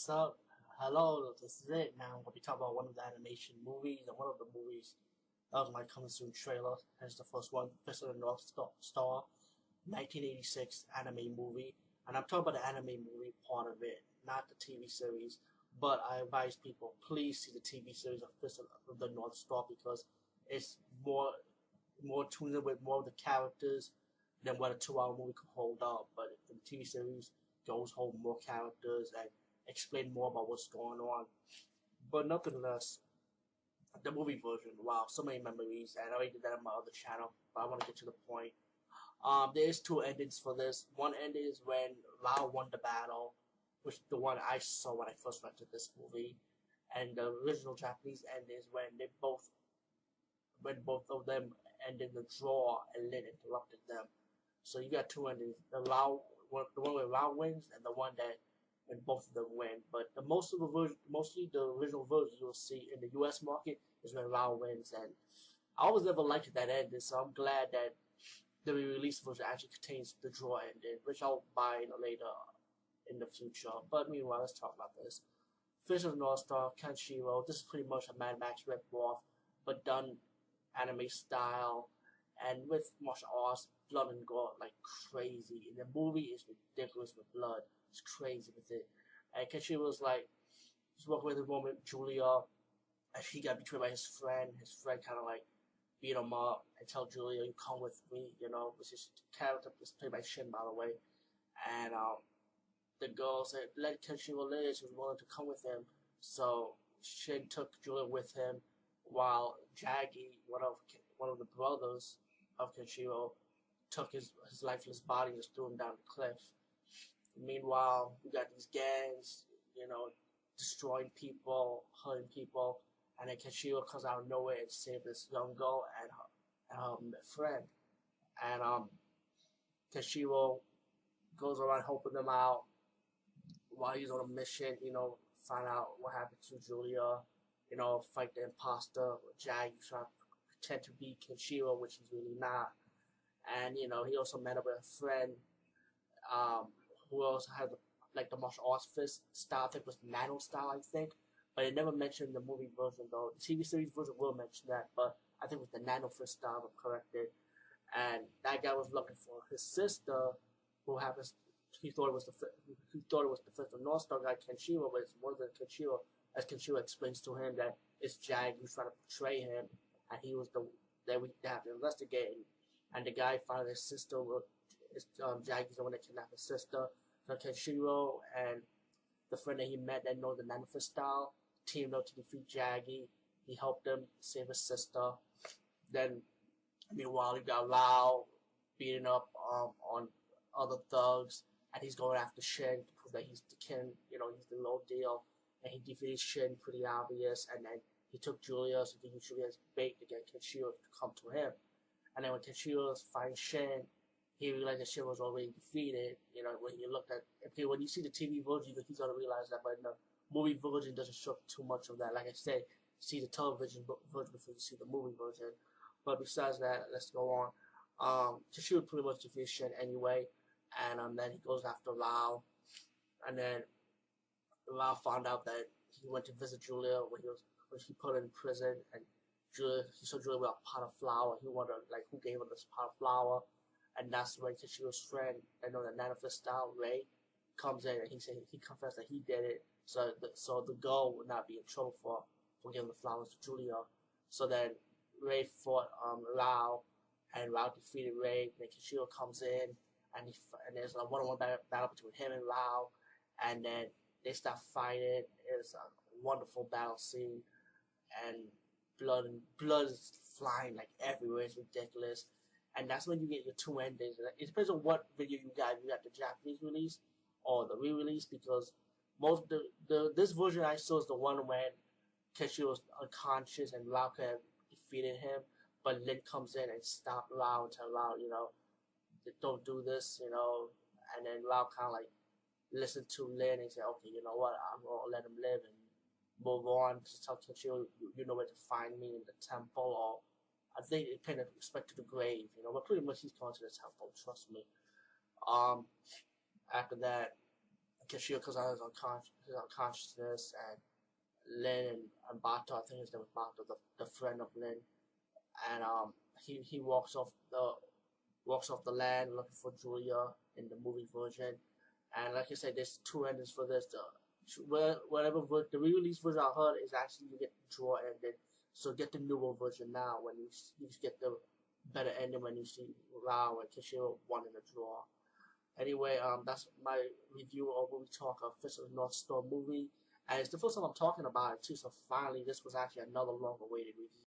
what's up? Hello, this is it. Now I'm going to be talking about one of the animation movies, and one of the movies that was my coming soon trailer. Here's the first one, Fist of the North Star, 1986 anime movie. And I'm talking about the anime movie part of it, not the TV series. But I advise people, please see the TV series of Fist of the North Star because it's more tuned in with more of the characters than what a 2 hour movie could hold up. But the TV series goes hold more characters and explain more about what's going on. But nonetheless, the movie version, wow, so many memories, and I already did that on my other channel, but I want to get to the point. There's two endings for this. One ending is when Lao won the battle, which the one I saw when I first went to this movie, and the original Japanese ending is when both of them ended the draw and Lin interrupted them. So you got two endings: the one where Lao wins, and the one that when both of them win. But mostly the original version you'll see in the U.S. market is when Lao wins, and I always never liked that ending. So I'm glad that the re-release version actually contains the draw ending, which I'll buy later in the future. But meanwhile, let's talk about this. Fist of the North Star, Kenshiro. This is pretty much a Mad Max ripoff, but done anime style and with martial arts, blood and gore like crazy. And the movie is ridiculous with blood. It's crazy with it. And Kenshiro like he's working with a woman, Julia, and he got betrayed by his friend. His friend kind of like beat him up and tell Julia, "You come with me," which is character is played by Shin, by the way. And the girl said, "Let Kenshiro live." She was willing to come with him, so Shin took Julia with him, while Jaggy, one of the brothers of Kenshiro, took his lifeless body and just threw him down the cliff. Meanwhile, we got these gangs, destroying people, hurting people, and then Kenshiro comes out of nowhere and saves this young girl and her friend. And Kenshiro goes around helping them out while he's on a mission, find out what happened to Julia, fight the imposter, Jaggy trying to pretend to be Kenshiro, which he's really not. And, he also met up with a friend, who also had the martial arts fist style. I think it was nano style, I think. But it never mentioned the movie version, though. The TV series version will mention that, but I think with the nano fist style, I'm corrected. And that guy was looking for his sister, who happens, he thought it was the fifth of North Star guy, Kenshiro, but it wasn't Kenshiro. As Kenshiro explains to him that it's Jag who's trying to betray him, and he was that we have to investigate. And the guy found his sister. Jaggy's the one that kidnapped his sister. So Kenshiro and the friend that he met that knows the manifest style teamed up to defeat Jaggy. He helped him save his sister. Then, meanwhile, you got Lao beating up on other thugs, and he's going after Shin to prove that he's the king. He's the real deal. And he defeated Shin, pretty obvious. And then he took Julia, so he used Julia as bait to get Kenshiro to come to him. And then when Kenshiro finds Shin, he realized that Shin was already defeated. When you looked at, okay, when you see the TV version, he's gonna realize that, but the movie version doesn't show too much of that. Like I said, see the television version before you see the movie version. But besides that, let's go on. Kenshiro pretty much defeated Shin anyway, and then he goes after Lao, and then Lao found out that he went to visit Julia when he put her in prison, and he saw Julia with a pot of flour. He wondered who gave her this pot of flour. And that's when Kenshiro's friend, the manifest style, Ray, comes in and he confessed that he did it, so the girl would not be in trouble for giving the flowers to Julia. So then Ray fought Lao, and Lao defeated Ray. Then Kenshiro comes in, and there's a one-on-one battle between him and Lao, and then they start fighting. It's a wonderful battle scene, and blood is flying everywhere. It's ridiculous. And that's when you get your two endings. It depends on what video you got. You got the Japanese release or the re-release, because this version I saw is the one when Kenshiro was unconscious and Lao could have defeated him, but Lin comes in and stopped Lao and tell Lao, don't do this, and then Lao kind of listened to Lin and said, okay, you know what, I'm gonna let him live and move on. Just tell Kenshiro, you know where to find me in the temple, or I think it kind of respect to the grave, but pretty much he's going to the temple, trust me. After that, Kishio goes out his unconsciousness, and Lin and Bato, I think his name was Bato, the friend of Lin, and he walks off the land looking for Julia in the movie version, and like I said, there's two endings for this. The re-release version I heard is actually you get the draw ending, so get the newer version now when you get the better ending when you see Rao and Kishio won in the draw. Anyway, that's my review of movie talk of Fist of the North Star movie. And it's the first time I'm talking about it too, so finally this was actually another long awaited review.